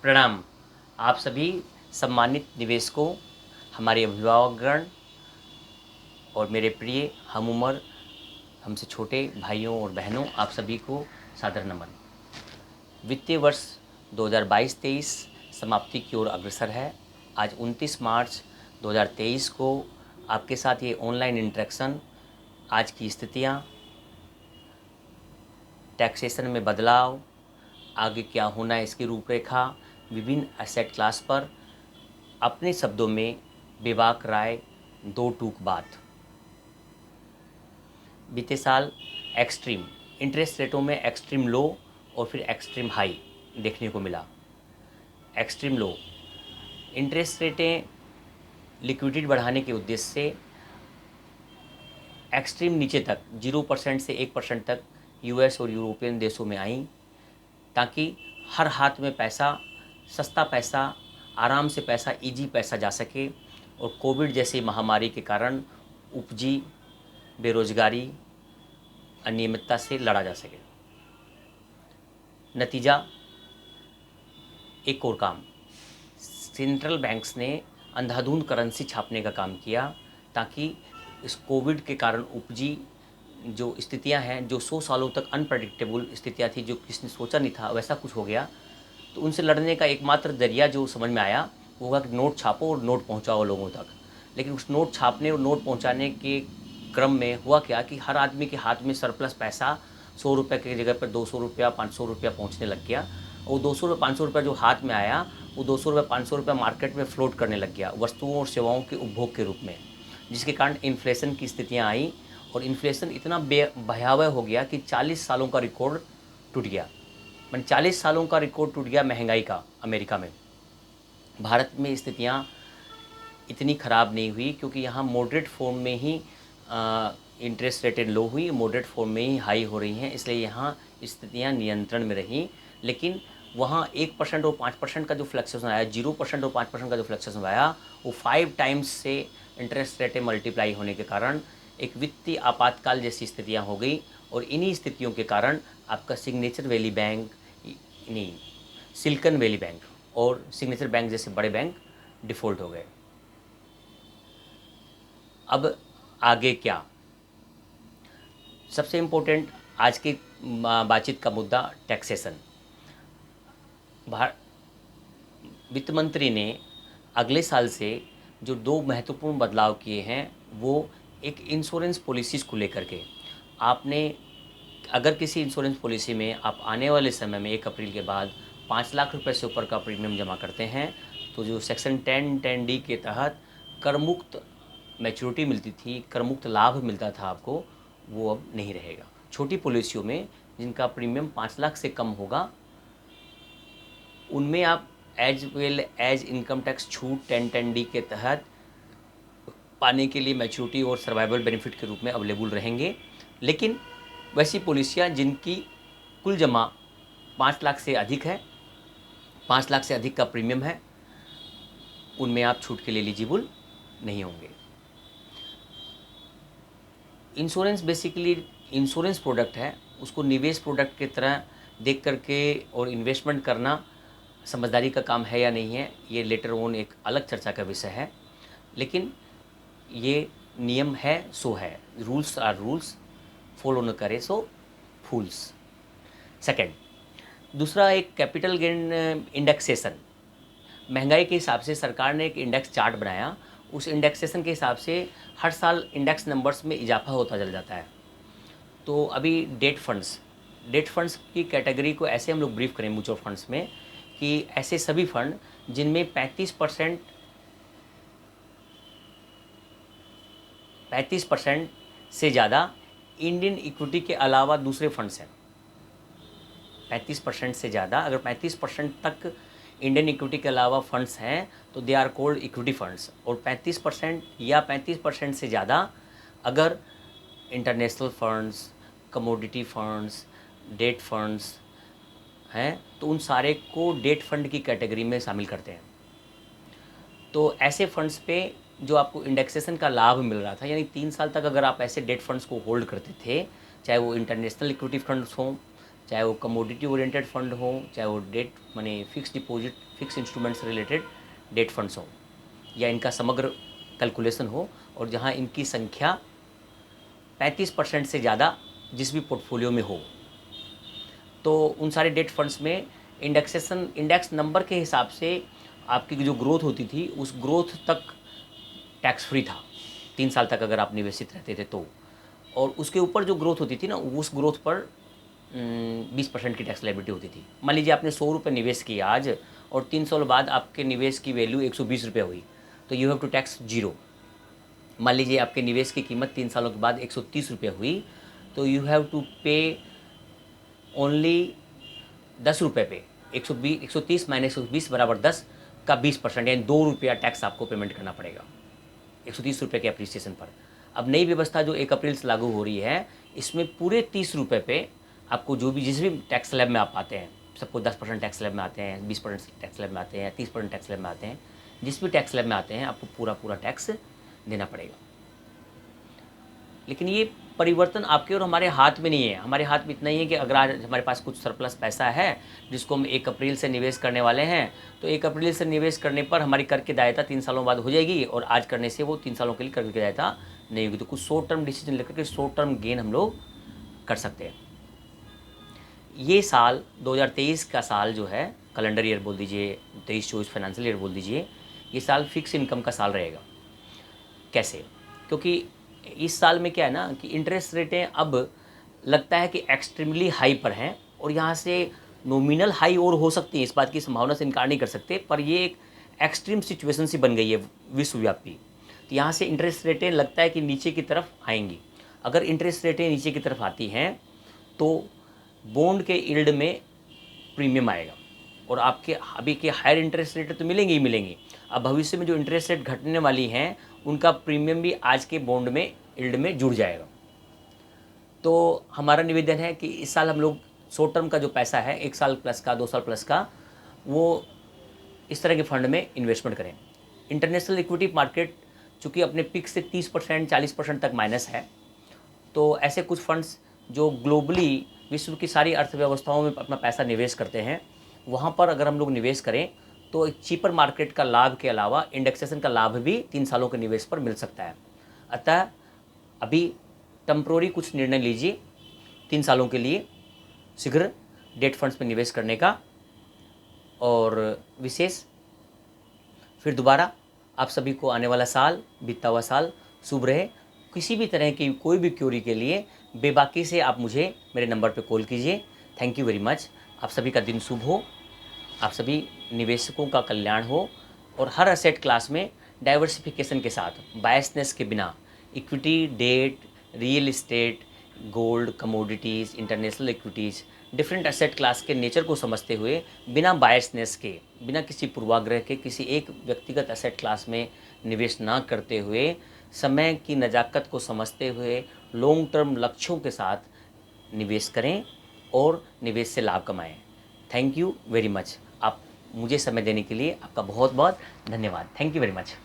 प्रणाम। आप सभी सम्मानित निवेशकों, हमारे अभिभावकगण और मेरे प्रिय हम उम्र हमसे छोटे भाइयों और बहनों, आप सभी को सादर नमन। वित्तीय वर्ष 2022-23 समाप्ति की ओर अग्रसर है। आज 29 मार्च 2023 को आपके साथ ये ऑनलाइन इंटरेक्शन, आज की स्थितियाँ, टैक्सेशन में बदलाव, आगे क्या होना है इसकी रूपरेखा, विभिन्न एसेट क्लास पर अपने शब्दों में बेबाक राय, दो टूक बात। बीते साल एक्सट्रीम इंटरेस्ट रेटों में एक्सट्रीम लो और फिर एक्सट्रीम हाई देखने को मिला। एक्सट्रीम लो इंटरेस्ट रेटें लिक्विडिटी बढ़ाने के उद्देश्य से एक्सट्रीम नीचे तक 0% से 1% तक यूएस और यूरोपियन देशों में आई, ताकि हर हाथ में पैसा, सस्ता पैसा, आराम से पैसा, इजी पैसा जा सके और कोविड जैसी महामारी के कारण उपजी बेरोजगारी, अनियमितता से लड़ा जा सके। नतीजा एक और काम, सेंट्रल बैंक्स ने अंधाधुंध करेंसी छापने का काम किया, ताकि इस कोविड के कारण उपजी जो स्थितियां हैं, जो 100 सालों तक अनप्रडिक्टेबल स्थितियां थी, जो किसी ने सोचा नहीं था, वैसा कुछ हो गया। तो उनसे लड़ने का एकमात्र जरिया जो समझ में आया वो होगा कि नोट छापो और नोट पहुंचाओ लोगों तक। लेकिन उस नोट छापने और नोट पहुंचाने के क्रम में हुआ क्या कि हर आदमी के हाथ में सरप्लस पैसा 100 रुपये की जगह पर 200 रुपया, 500 रुपया पहुँचने लग गया। और 200 रुपये 500 रुपया जो हाथ में आया, वो 200 रुपये 500 रुपया मार्केट में फ्लोट करने लग गया वस्तुओं और सेवाओं के उपभोग के रूप में, जिसके कारण इन्फ्लेशन की स्थितियाँ आई। और इन्फ्लेशन इतना भयावह हो गया कि 40 सालों का रिकॉर्ड टूट गया। मैंने 40 सालों का रिकॉर्ड टूट गया महंगाई का अमेरिका में। भारत में स्थितियाँ इतनी ख़राब नहीं हुई, क्योंकि यहाँ मॉडरेट फॉर्म में ही इंटरेस्ट रेटें लो हुई, मॉडरेट फॉर्म में ही हाई हो रही हैं, इसलिए यहाँ स्थितियाँ नियंत्रण में रहीं। लेकिन वहाँ 1% और 5% का जो फ्लक्चुएशन आया, 0% और 5% का जो फ्लक्चुएशन आया, वो 5 टाइम्स से इंटरेस्ट रेटें मल्टीप्लाई होने के कारण एक वित्तीय आपातकाल जैसी स्थितियाँ हो गई। और इन्हीं स्थितियों के कारण आपका सिग्नेचर वैली बैंक, नहीं, सिलिकॉन वैली बैंक और सिग्नेचर बैंक जैसे बड़े बैंक डिफ़ॉल्ट हो गए। अब आगे क्या? सबसे इम्पोर्टेंट आज की बातचीत का मुद्दा टैक्सेशन। वित्त मंत्री ने अगले साल से जो 2 महत्वपूर्ण बदलाव किए हैं, वो एक इंश्योरेंस पॉलिसीज़ को लेकर के। आपने अगर किसी इंश्योरेंस पॉलिसी में आप आने वाले समय में 1 अप्रैल के बाद 5 लाख रुपए से ऊपर का प्रीमियम जमा करते हैं, तो जो सेक्शन 10(10)D के तहत करमुक्त मैच्योरिटी मिलती थी, करमुक्त लाभ मिलता था आपको, वो अब नहीं रहेगा। छोटी पॉलिसियों में जिनका प्रीमियम 5 लाख से कम होगा, उनमें आप as well as income tax छूट 10(10)D के तहत पाने के लिए मैच्योरिटी और सर्वाइवल बेनिफिट के रूप में अवेलेबल रहेंगे। लेकिन वैसी पॉलिसियाँ जिनकी कुल जमा 5 लाख से अधिक है, 5 लाख से अधिक का प्रीमियम है, उनमें आप छूट के लिए एलिजिबल नहीं होंगे। इंश्योरेंस बेसिकली इंश्योरेंस प्रोडक्ट है, उसको निवेश प्रोडक्ट की तरह देख करके और इन्वेस्टमेंट करना समझदारी का काम है या नहीं है, ये लेटर ऑन एक अलग चर्चा का विषय है। लेकिन ये नियम है सो है, रूल्स आर रूल्स, फॉलो न करे सो फूल्स। सेकंड, दूसरा एक कैपिटल गेन इंडेक्सेशन। महंगाई के हिसाब से सरकार ने एक इंडेक्स चार्ट बनाया, उस इंडेक्सेशन के हिसाब से हर साल इंडेक्स नंबर्स में इजाफा होता चल जाता है। तो अभी डेट फंड्स की कैटेगरी को ऐसे हम लोग ब्रीफ करें म्यूचुअल फंड्स में कि ऐसे सभी फंड जिनमें 35% से ज़्यादा इंडियन इक्विटी के अलावा दूसरे फंड्स हैं। 35% से ज़्यादा, अगर 35% तक इंडियन इक्विटी के अलावा फंड्स हैं तो they are called equity funds. और 35% या 35% से ज़्यादा अगर international funds, commodity funds, debt funds हैं, तो उन सारे को डेट फंड की कैटेगरी में शामिल करते हैं। तो ऐसे फंड्स पे जो आपको इंडेक्सेशन का लाभ मिल रहा था, यानी 3 साल तक अगर आप ऐसे डेट फंड्स को होल्ड करते थे, चाहे वो इंटरनेशनल इक्विटी फंड्स हों, चाहे वो कमोडिटी ओरिएंटेड फंड हो, चाहे वो डेट माने fix deposit, fix instruments related date funds हो, या इनका समग्र कैलकुलेशन हो, और जहाँ इनकी संख्या 35% से ज़्यादा जिस भी पोर्टफोलियो में हो, तो उन सारे डेट फंड्स में इंडेक्स नंबर के हिसाब से आपकी जो ग्रोथ होती थी उस ग्रोथ तक टैक्स फ्री था 3 साल तक, अगर आप निवेशित रहते थे तो। और उसके ऊपर जो ग्रोथ होती थी ना, उस ग्रोथ पर 20% की टैक्स लायबिलिटी होती थी। मान लीजिए आपने 100 रुपये निवेश किया आज, और 3 साल बाद आपके निवेश की वैल्यू 120 रुपये हुई, तो यू हैव टू टैक्स 0। मान लीजिए आपके निवेश की कीमत 3 सालों के बाद 130 रुपये हुई, तो यू हैव टू पे ओनली 10 रुपये पे 130 माइनस 120 बराबर 10 का 20%, यानी 2 रुपया टैक्स आपको पेमेंट करना पड़ेगा 130 रुपये के अप्रिसिएशन पर। अब नई व्यवस्था जो 1 अप्रैल से लागू हो रही है, इसमें पूरे 30 रुपये पे आपको जो भी जिस भी टैक्स स्लैब में आप आते हैं, सबको 10% टैक्स स्लैब में आते हैं, 20% टैक्स स्लैब में आते हैं, 30% टैक्स स्लैब में आते हैं, जिस भी टैक्स स्लैब में आते हैं आपको पूरा टैक्स देना पड़ेगा। लेकिन ये परिवर्तन आपके और हमारे हाथ में नहीं है। हमारे हाथ में इतना ही है कि अगर आज हमारे पास कुछ सरप्लस पैसा है जिसको हम 1 अप्रैल से निवेश करने वाले हैं, तो 1 अप्रैल से निवेश करने पर हमारी कर की दायित्व 3 सालों बाद हो जाएगी, और आज करने से वो 3 सालों के लिए कर की दायित्व नहीं होगी। तो कुछ शॉर्ट टर्म डिसीजन लेकर के शॉर्ट टर्म गेन हम लोग कर सकते हैं। ये साल 2023 का साल जो है, कैलेंडर ईयर बोल दीजिए, 23-24 फाइनेंशियल ईयर बोल दीजिए, ये साल फिक्स इनकम का साल रहेगा। कैसे? क्योंकि इस साल में क्या है ना कि इंटरेस्ट रेटें अब लगता है कि एक्सट्रीमली हाई पर हैं, और यहाँ से नॉमिनल हाई और हो सकती है, इस बात की संभावना से इनकार नहीं कर सकते, पर ये एक एक्सट्रीम सिचुएशन सी बन गई है विश्वव्यापी। तो यहाँ से इंटरेस्ट रेटें लगता है कि नीचे की तरफ आएंगी। अगर इंटरेस्ट रेटें नीचे की तरफ आती हैं तो बॉन्ड के यील्ड में प्रीमियम आएगा, और आपके अभी के हायर इंटरेस्ट रेट तो मिलेंगे ही मिलेंगे। अब भविष्य में जो इंटरेस्ट रेट घटने वाली हैं उनका प्रीमियम भी आज के बॉन्ड में यील्ड में जुड़ जाएगा। तो हमारा निवेदन है कि इस साल हम लोग शॉर्ट टर्म का जो पैसा है 1 साल प्लस का, 2 साल प्लस का, वो इस तरह के फंड में इन्वेस्टमेंट करें। इंटरनेशनल इक्विटी मार्केट चूँकि अपने पिक से 30% 40% तक माइनस है, तो ऐसे कुछ फंड्स जो ग्लोबली विश्व की सारी अर्थव्यवस्थाओं में अपना पैसा निवेश करते हैं, वहाँ पर अगर हम लोग निवेश करें तो एक चीपर मार्केट का लाभ के अलावा इंडेक्सेशन का लाभ भी 3 सालों के निवेश पर मिल सकता है। अतः अभी टेम्प्रोरी कुछ निर्णय लीजिए 3 सालों के लिए शीघ्र डेट फंड्स में निवेश करने का, और विशेष फिर दोबारा आप सभी को आने वाला साल, बीतता हुआ साल शुभ रहे। किसी भी तरह की कोई भी क्यूरी के लिए बेबाकी से आप मुझे मेरे नंबर पर कॉल कीजिए। Thank you very much. आप सभी का दिन शुभ हो, आप सभी निवेशकों का कल्याण हो, और हर असेट क्लास में डाइवर्सिफिकेशन के साथ, बायसनेस के बिना, equity, debt, real estate, gold, commodities, international equities, different asset class के नेचर को समझते हुए, बिना बायसनेस के, बिना किसी पूर्वाग्रह के किसी एक व्यक्तिगत एसेट क्लास में निवेश ना करते हुए, समय की नज़ाकत को समझते हुए लॉन्ग टर्म लक्ष्यों के साथ निवेश करें और निवेश से लाभ कमाएं। Thank you very much. आप मुझे समय देने के लिए आपका बहुत बहुत धन्यवाद। Thank you very much.